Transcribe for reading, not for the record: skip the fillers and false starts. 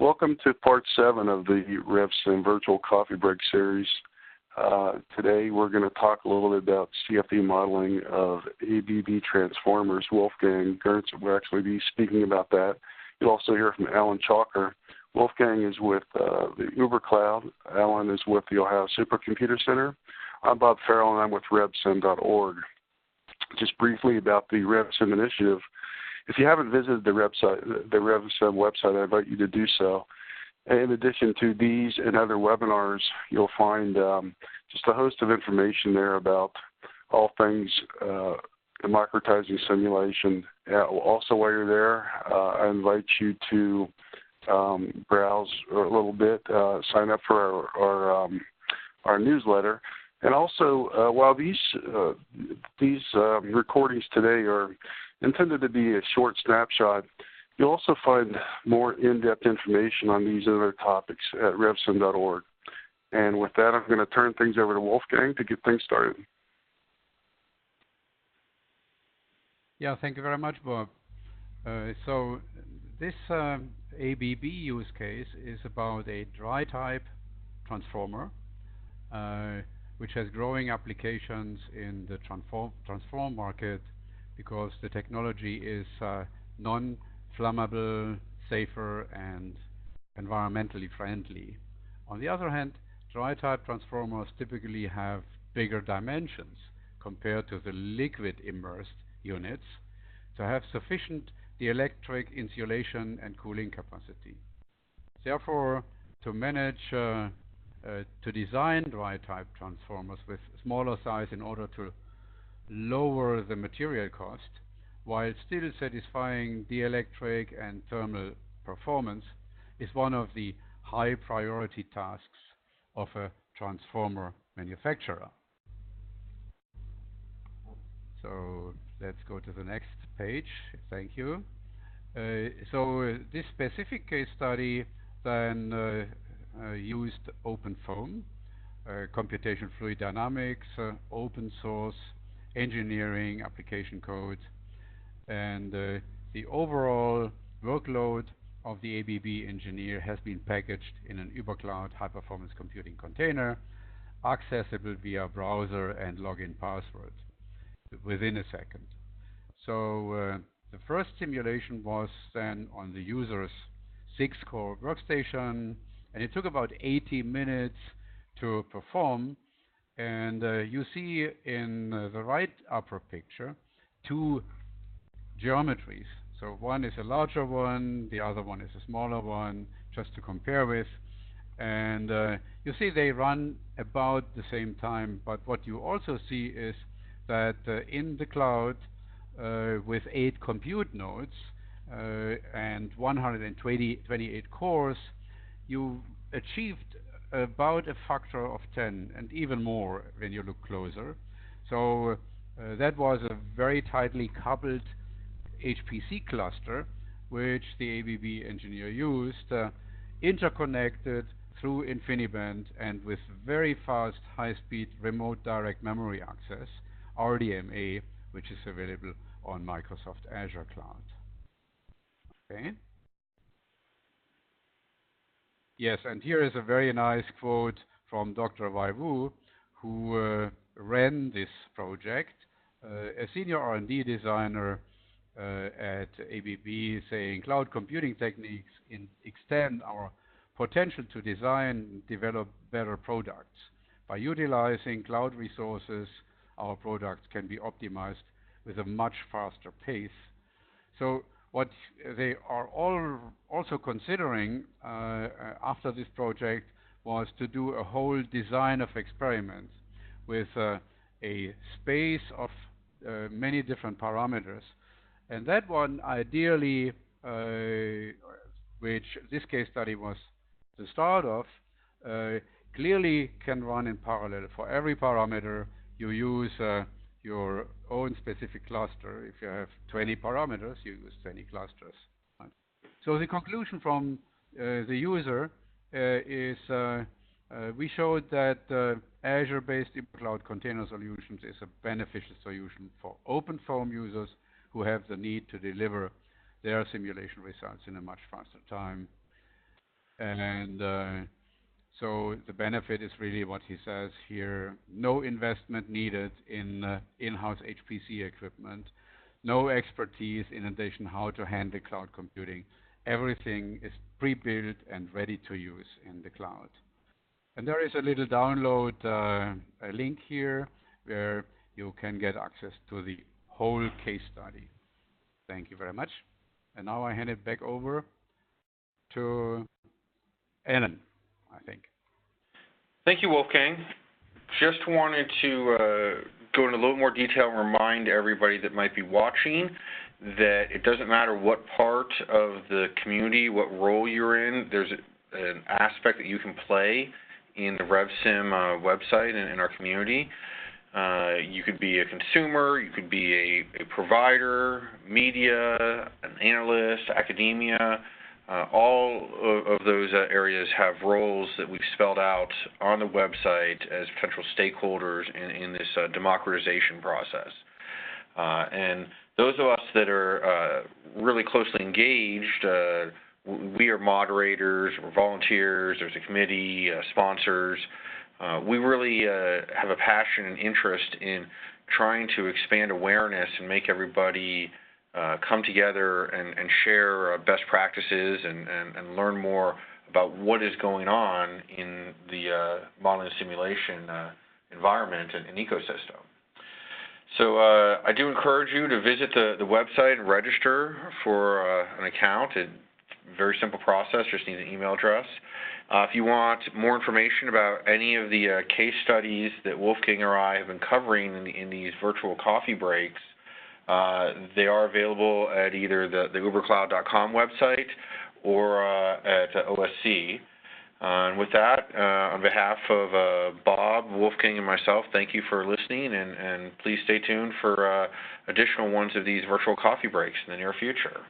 Welcome to part 7 of the RevSim Virtual Coffee Break series. Today we're going to talk a little bit about CFD modeling of ABB transformers. Wolfgang Gertz will actually be speaking about that. You'll also hear from Alan Chalker. Wolfgang is with the Uber Cloud. Alan is with the Ohio Supercomputer Center. I'm Bob Farrell and I'm with RevSim.org. Just briefly about the RevSim initiative. If you haven't visited the RevSim website, I invite you to do so. In addition to these and other webinars, you'll find just a host of information there about all things democratizing simulation. Also, while you're there, I invite you to browse a little bit, sign up for our newsletter. And also, while these recordings today are intended to be a short snapshot, you'll also find more in-depth information on these and other topics at RevSim.org. And with that, I'm going to turn things over to Wolfgang to get things started. Yeah, thank you very much, Bob. So this ABB use case is about a dry-type transformer, which has growing applications in the transform market because the technology is non-flammable, safer, and environmentally friendly. On the other hand, dry-type transformers typically have bigger dimensions compared to the liquid immersed units to have sufficient dielectric insulation and cooling capacity. Therefore, to manage to design dry-type transformers with smaller size in order to lower the material cost while still satisfying dielectric and thermal performance is one of the high priority tasks of a transformer manufacturer. So let's go to the next page. Thank you. So this specific case study then used open foam, computation fluid dynamics, open source engineering application code, and the overall workload of the ABB engineer has been packaged in an Uber Cloud high-performance computing container, accessible via browser and login password within a second. So the first simulation was then on the user's 6-core workstation, and it took about 80 minutes to perform. And you see in the right upper picture 2 geometries. So one is a larger one, the other one is a smaller one, just to compare with. And you see they run about the same time, but what you also see is that in the cloud with 8 compute nodes and 128 cores, you achieved about a factor of 10 and even more when you look closer. So that was a very tightly coupled HPC cluster which the ABB engineer used, interconnected through InfiniBand and with very fast high-speed remote direct memory access, RDMA, which is available on Microsoft Azure Cloud. Okay. Yes, and here is a very nice quote from Dr. Wai Wu, who ran this project, a senior R&D designer at ABB, saying cloud computing techniques extend our potential to design and develop better products. By utilizing cloud resources, our products can be optimized with a much faster pace. So what they are all also considering after this project was to do a whole design of experiments with a space of many different parameters. And that one ideally, which this case study was the start of, clearly can run in parallel. For every parameter, you use your own specific cluster. If you have 20 parameters, you use 20 clusters. Right? So the conclusion from the user is we showed that Azure-based cloud container solutions is a beneficial solution for open foam users who have the need to deliver their simulation results in a much faster time. And so the benefit is really what he says here: no investment needed in in-house HPC equipment, no expertise in addition how to handle cloud computing. Everything is pre-built and ready to use in the cloud. And there is a little download a link here where you can get access to the whole case study. Thank you very much. And now I hand it back over to Annan, I think. Thank you, Wolfgang. Just wanted to go into a little more detail and remind everybody that might be watching that it doesn't matter what part of the community, what role you're in, there's an aspect that you can play in the RevSim website and in our community. You could be a consumer, you could be a provider, media, an analyst, academia. All of those areas have roles that we've spelled out on the website as potential stakeholders in this democratization process. And those of us that are really closely engaged, we are moderators, we're volunteers, there's a committee, sponsors. We really have a passion and interest in trying to expand awareness and make everybody come together and share best practices and learn more about what is going on in the modeling and simulation environment and ecosystem. So I do encourage you to visit the website and register for an account. It's a very simple process, just need an email address. If you want more information about any of the case studies that Wolfgang or I have been covering in these virtual coffee breaks, they are available at either the ubercloud.com website or at OSC. And with that, on behalf of Bob, Wolfgang, and myself, thank you for listening, and please stay tuned for additional ones of these virtual coffee breaks in the near future.